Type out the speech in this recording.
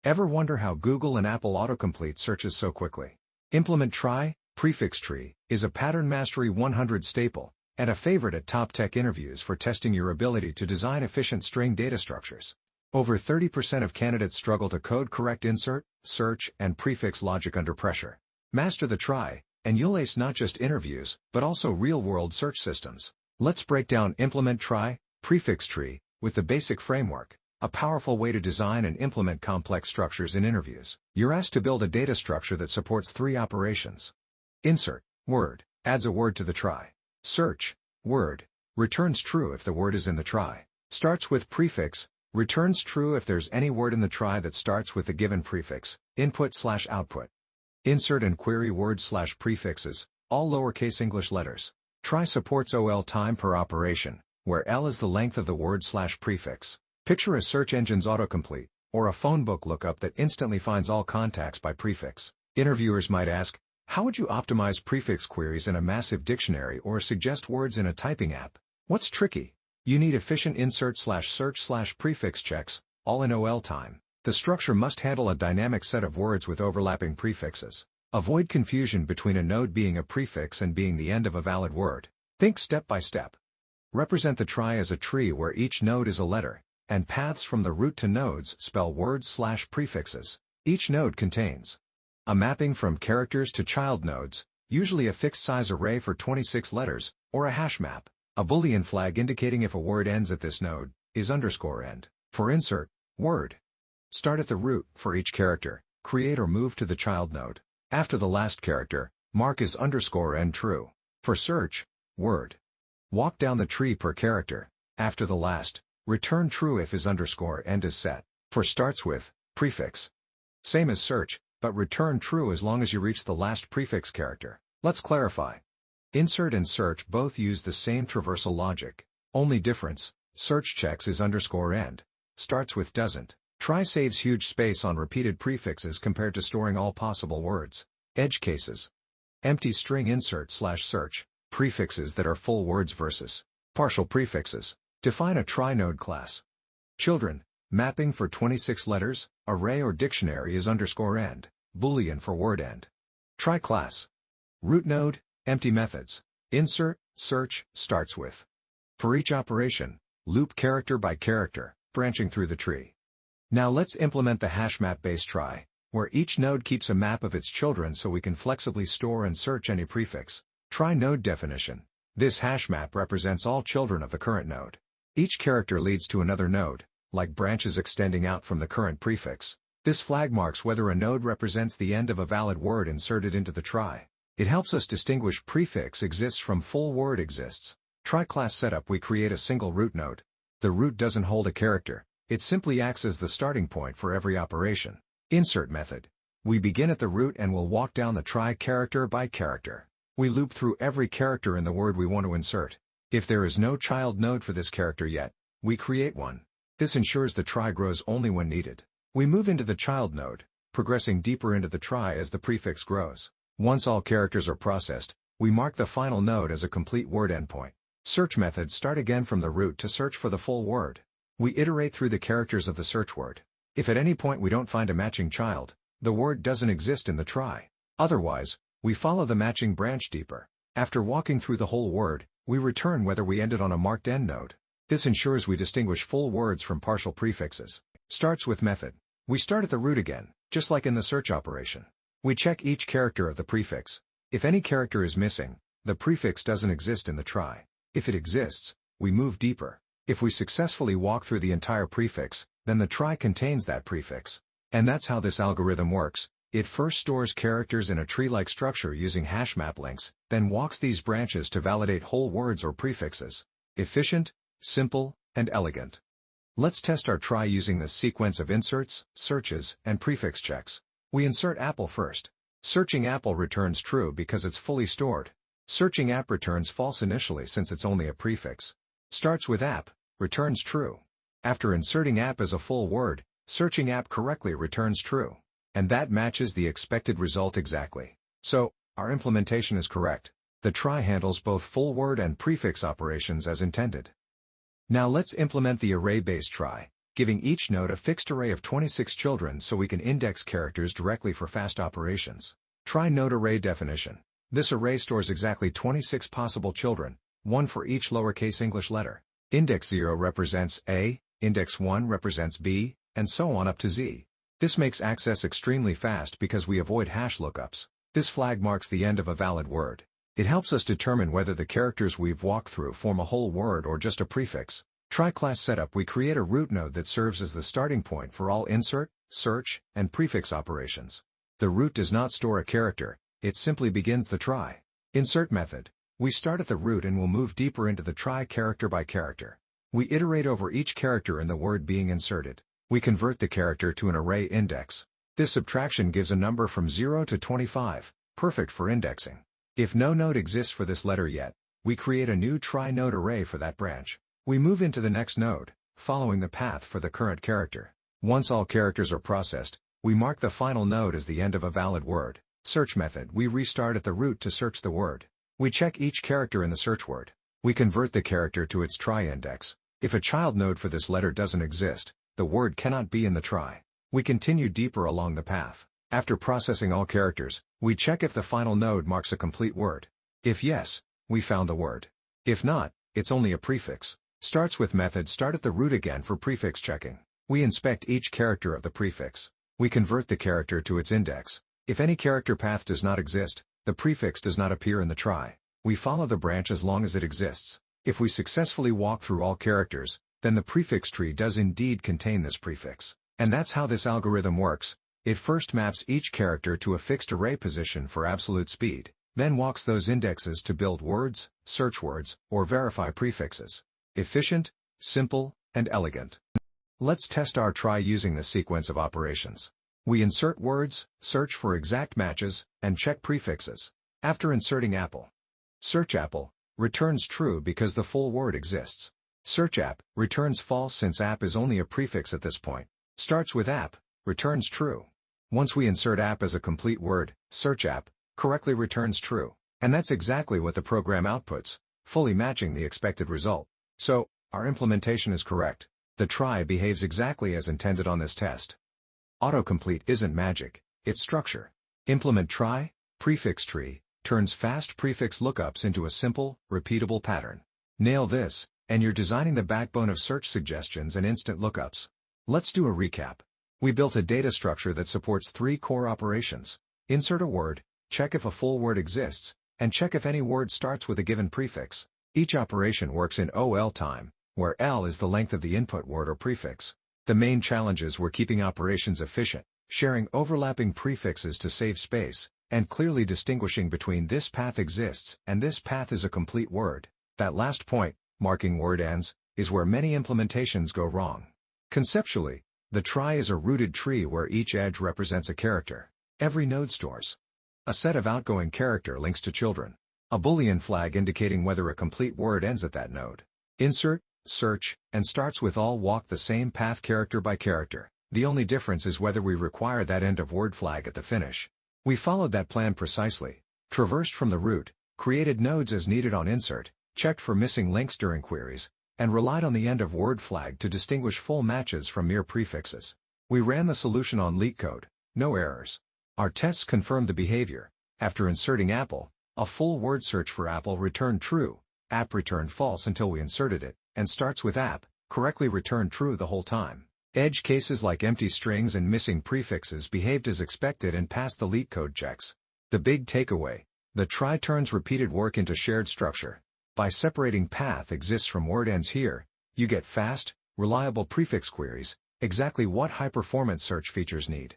Ever wonder how Google and Apple autocomplete searches so quickly? Implement Trie, Prefix Tree, is a Pattern Mastery 100 staple, and a favorite at top tech interviews for testing your ability to design efficient string data structures. Over 30% of candidates struggle to code correct insert, search, and prefix logic under pressure. Master the Trie, and you'll ace not just interviews, but also real-world search systems. Let's break down Implement Trie, Prefix Tree, with the basic framework, a powerful way to design and implement complex structures in interviews. You're asked to build a data structure that supports three operations. Insert, word, adds a word to the trie. Search, word, returns true if the word is in the trie. Starts with prefix, returns true if there's any word in the trie that starts with the given prefix, input/output. Insert and query words/prefixes, all lowercase English letters. Trie supports OL time per operation, where L is the length of the word/prefix. Picture a search engine's autocomplete, or a phone book lookup that instantly finds all contacts by prefix. Interviewers might ask, how would you optimize prefix queries in a massive dictionary or suggest words in a typing app? What's tricky? You need efficient insert/search/prefix checks, all in OL time. The structure must handle a dynamic set of words with overlapping prefixes. Avoid confusion between a node being a prefix and being the end of a valid word. Think step by step. Represent the trie as a tree where each node is a letter, and paths from the root to nodes spell words/prefixes. Each node contains a mapping from characters to child nodes, usually a fixed-size array for 26 letters, or a hash map. A Boolean flag indicating if a word ends at this node is _end. For insert, word, start at the root for each character, create or move to the child node. After the last character, mark is _end true. For search, word, walk down the tree per character. After the last, return true if is _end is set. For starts with, prefix, same as search, but return true as long as you reach the last prefix character. Let's clarify. Insert and search both use the same traversal logic. Only difference, search checks is _end. Starts with doesn't. Trie saves huge space on repeated prefixes compared to storing all possible words. Edge cases. Empty string insert/search, prefixes that are full words versus partial prefixes. Define a trie node class. Children, mapping for 26 letters, array or dictionary is _end, Boolean for word end. Trie class. Root node, empty methods. Insert, search, starts with. For each operation, loop character by character, branching through the tree. Now let's implement the hash map-based trie, where each node keeps a map of its children so we can flexibly store and search any prefix. Trie node definition. This hash map represents all children of the current node. Each character leads to another node, like branches extending out from the current prefix. This flag marks whether a node represents the end of a valid word inserted into the trie. It helps us distinguish prefix exists from full word exists. Trie class setup. We create a single root node. The root doesn't hold a character, it simply acts as the starting point for every operation. Insert method. We begin at the root and will walk down the trie character by character. We loop through every character in the word we want to insert. If there is no child node for this character yet, we create one. This ensures the trie grows only when needed. We move into the child node, progressing deeper into the trie as the prefix grows. Once all characters are processed, we mark the final node as a complete word endpoint. Search methods start again from the root to search for the full word. We iterate through the characters of the search word. If at any point we don't find a matching child, the word doesn't exist in the trie. Otherwise, we follow the matching branch deeper. After walking through the whole word, we return whether we ended on a marked end node. This ensures we distinguish full words from partial prefixes. Starts with method. We start at the root again, just like in the search operation. We check each character of the prefix. If any character is missing, the prefix doesn't exist in the trie. If it exists, we move deeper. If we successfully walk through the entire prefix, then the trie contains that prefix. And that's how this algorithm works. It first stores characters in a tree-like structure using hash map links, then walks these branches to validate whole words or prefixes. Efficient, simple, and elegant. Let's test our trie using this sequence of inserts, searches, and prefix checks. We insert apple first. Searching apple returns true because it's fully stored. Searching app returns false initially since it's only a prefix. Starts with app, returns true. After inserting app as a full word, searching app correctly returns true. And that matches the expected result exactly. So, our implementation is correct. The trie handles both full word and prefix operations as intended. Now let's implement the array-based trie. giving each node a fixed array of 26 children so we can index characters directly for fast operations. Trie node array definition. This array stores exactly 26 possible children, one for each lowercase English letter. Index 0 represents A, index 1 represents B, and so on up to Z. This makes access extremely fast because we avoid hash lookups. This flag marks the end of a valid word. It helps us determine whether the characters we've walked through form a whole word or just a prefix. Trie class setup. We create a root node that serves as the starting point for all insert, search, and prefix operations. The root does not store a character, it simply begins the trie. Insert method. We start at the root and will move deeper into the trie character by character. We iterate over each character in the word being inserted. We convert the character to an array index. This subtraction gives a number from 0 to 25, perfect for indexing. If no node exists for this letter yet, we create a new trie node array for that branch. We move into the next node, following the path for the current character. Once all characters are processed, we mark the final node as the end of a valid word. Search method. We restart at the root to search the word. We check each character in the search word. We convert the character to its trie index. If a child node for this letter doesn't exist, the word cannot be in the trie. We continue deeper along the path. After processing all characters, we check if the final node marks a complete word. If yes, we found the word. If not, it's only a prefix. Starts with method. Start at the root again for prefix checking. We inspect each character of the prefix. We convert the character to its index. If any character path does not exist, the prefix does not appear in the trie. We follow the branch as long as it exists. If we successfully walk through all characters, then the prefix tree does indeed contain this prefix. And that's how this algorithm works. It first maps each character to a fixed array position for absolute speed, then walks those indexes to build words, search words, or verify prefixes. Efficient, simple, and elegant. Let's test our trie using this sequence of operations. We insert words, search for exact matches, and check prefixes. After inserting apple, search apple returns true because the full word exists. Search app returns false since app is only a prefix at this point. Starts with app returns true. Once we insert app as a complete word, search app correctly returns true. And that's exactly what the program outputs, fully matching the expected result. So, our implementation is correct. The trie behaves exactly as intended on this test. Autocomplete isn't magic, it's structure. Implement trie, prefix tree, turns fast prefix lookups into a simple, repeatable pattern. Nail this, and you're designing the backbone of search suggestions and instant lookups. Let's do a recap. We built a data structure that supports 3 core operations. Insert a word, check if a full word exists, and check if any word starts with a given prefix. Each operation works in OL time, where L is the length of the input word or prefix. The main challenges were keeping operations efficient, sharing overlapping prefixes to save space, and clearly distinguishing between this path exists and this path is a complete word. That last point, marking word ends, is where many implementations go wrong. Conceptually, the trie is a rooted tree where each edge represents a character. Every node stores a set of outgoing character links to children. A Boolean flag indicating whether a complete word ends at that node. Insert, search, and starts with all walk the same path character by character. The only difference is whether we require that end of word flag at the finish. We followed that plan precisely, traversed from the root, created nodes as needed on insert, checked for missing links during queries, and relied on the end of word flag to distinguish full matches from mere prefixes. We ran the solution on LeetCode, no errors. Our tests confirmed the behavior. After inserting apple, a full word search for apple returned true, app returned false until we inserted it, and starts with app, correctly returned true the whole time. Edge cases like empty strings and missing prefixes behaved as expected and passed the LeetCode checks. The big takeaway: the trie turns repeated work into shared structure. By separating path exists from word ends here, you get fast, reliable prefix queries, exactly what high-performance search features need.